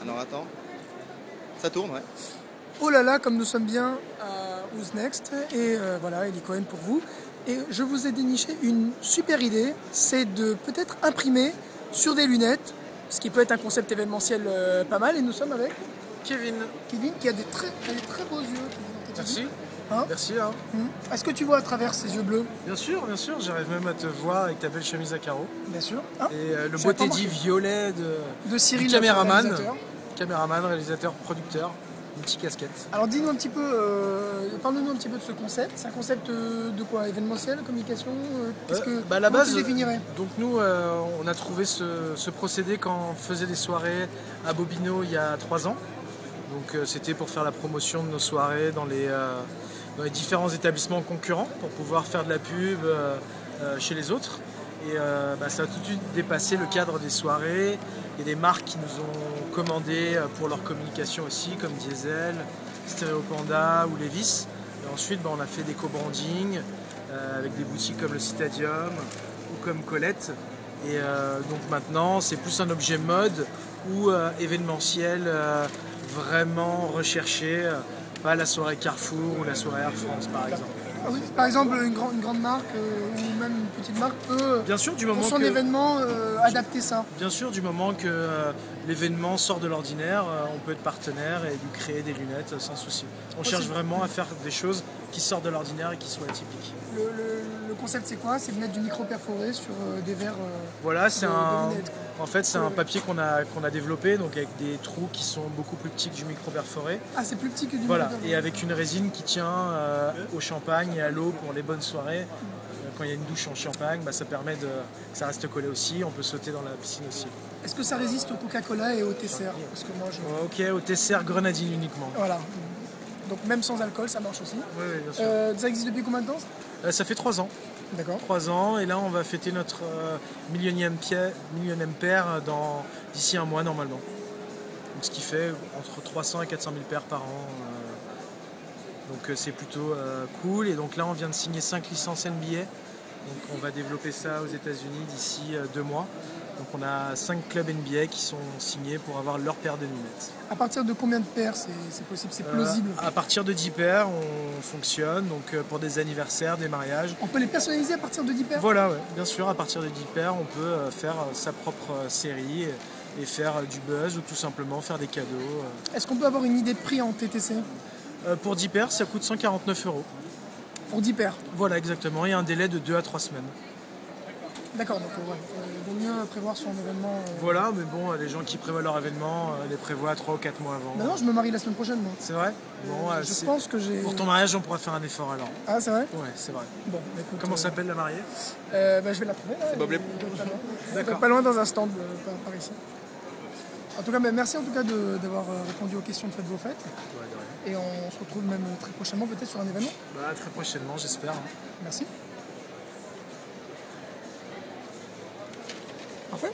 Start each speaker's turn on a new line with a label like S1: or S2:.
S1: Alors attends. Ça tourne, ouais.
S2: Oh là là, comme nous sommes bien à Who's Next, et voilà, Eli Cohen pour vous. Et je vous ai déniché une super idée, c'est de peut-être imprimer sur des lunettes, ce qui peut être un concept événementiel pas mal, et nous sommes avec
S3: Kevin.
S2: Kevin qui a des très beaux yeux.
S3: Merci.
S2: Hein?
S3: Merci. Hein.
S2: Est-ce que tu vois à travers ces yeux bleus?
S3: Bien sûr, j'arrive même à te voir avec ta belle chemise à carreaux.
S2: Bien sûr. Hein?
S3: Et le beau teddy violet
S2: de Cyril,
S3: du caméraman, réalisateur, producteur, une petite casquette.
S2: Alors dis-nous un petit peu, parle-nous un petit peu de ce concept. C'est un concept de quoi? Événementiel, communication?
S3: À la base,
S2: tu définirais?
S3: Donc nous, on a trouvé ce procédé quand on faisait des soirées à Bobino il y a 3 ans. Donc c'était pour faire la promotion de nos soirées dans les différents établissements concurrents pour pouvoir faire de la pub chez les autres. Et ça a tout de suite dépassé le cadre des soirées. Il y a des marques qui nous ont commandé pour leur communication aussi, comme Diesel, Stereo Panda ou Levis. Et ensuite, on a fait des co-branding avec des boutiques comme le Citadium ou comme Colette. Et donc maintenant, c'est plus un objet mode ou événementiel vraiment recherché, pas la soirée Carrefour ou la soirée Air France par exemple.
S2: Oui, par exemple, une grande marque ou même une petite marque peut,
S3: bien sûr, du moment
S2: pour son événement, adapter ça.
S3: Bien sûr, du moment que l'événement sort de l'ordinaire, on peut être partenaire et lui créer des lunettes sans souci. On cherche vraiment à faire des choses qui sortent de l'ordinaire et qui soient atypiques.
S2: Le concept, c'est quoi? C'est de mettre du micro perforé sur des verres.
S3: Voilà, c'est en fait, c'est un papier qu'on a développé, donc avec des trous qui sont beaucoup plus petits que du micro perforé.
S2: Ah, c'est plus petit que du
S3: voilà,
S2: micro perforé.
S3: Et avec une résine qui tient au champagne et à l'eau pour les bonnes soirées. Quand il y a une douche en champagne, ça permet que ça reste collé aussi. On peut sauter dans la piscine aussi.
S2: Est-ce que ça résiste au Coca-Cola et au Tesser? Parce que moi,
S3: Ok, au Tesser grenadine uniquement.
S2: Voilà. Donc même sans alcool, ça marche aussi.
S3: Oui, bien sûr.
S2: Ça existe depuis combien de temps?
S3: Ça fait 3 ans.
S2: D'accord.
S3: 3 ans, et là on va fêter notre millionième paire d'ici un mois normalement. Donc, ce qui fait entre 300 et 400 000 paires par an. Donc c'est plutôt cool. Et donc là on vient de signer 5 licences NBA. Donc on va développer ça aux États-Unis d'ici 2 mois. Donc on a 5 clubs NBA qui sont signés pour avoir leur paire de lunettes.
S2: À partir de combien de paires c'est possible, c'est plausible?
S3: À partir de 10 paires, on fonctionne. Donc pour des anniversaires, des mariages.
S2: On peut les personnaliser à partir de 10 paires?
S3: Voilà, ouais. Bien sûr, à partir de 10 paires, on peut faire sa propre série et faire du buzz ou tout simplement faire des cadeaux.
S2: Est-ce qu'on peut avoir une idée de prix en TTC?
S3: Pour 10 paires, ça coûte 149 €.
S2: Pour 10 paires?
S3: Voilà, exactement. Il y a un délai de 2 à 3 semaines.
S2: D'accord, donc il vaut mieux prévoir son événement.
S3: Voilà, mais bon, les gens qui prévoient leur événement les prévoient 3 ou 4 mois avant.
S2: Non, je me marie la semaine prochaine, moi.
S3: C'est vrai? Bon,
S2: je pense que j'ai...
S3: Pour ton mariage, on pourra faire un effort alors.
S2: Ah, c'est vrai?
S3: Ouais, c'est vrai.
S2: Bon, écoute,
S3: comment s'appelle la mariée?
S2: Je vais la trouver.
S1: C'est Bob Lep.
S3: D'accord.
S2: Pas loin dans un stand par ici. En tout cas, merci en tout cas d'avoir répondu aux questions de Faites vos fêtes.
S3: Ouais, de rien.
S2: Et on se retrouve même très prochainement peut-être sur un événement.
S3: Très prochainement, j'espère.
S2: Merci.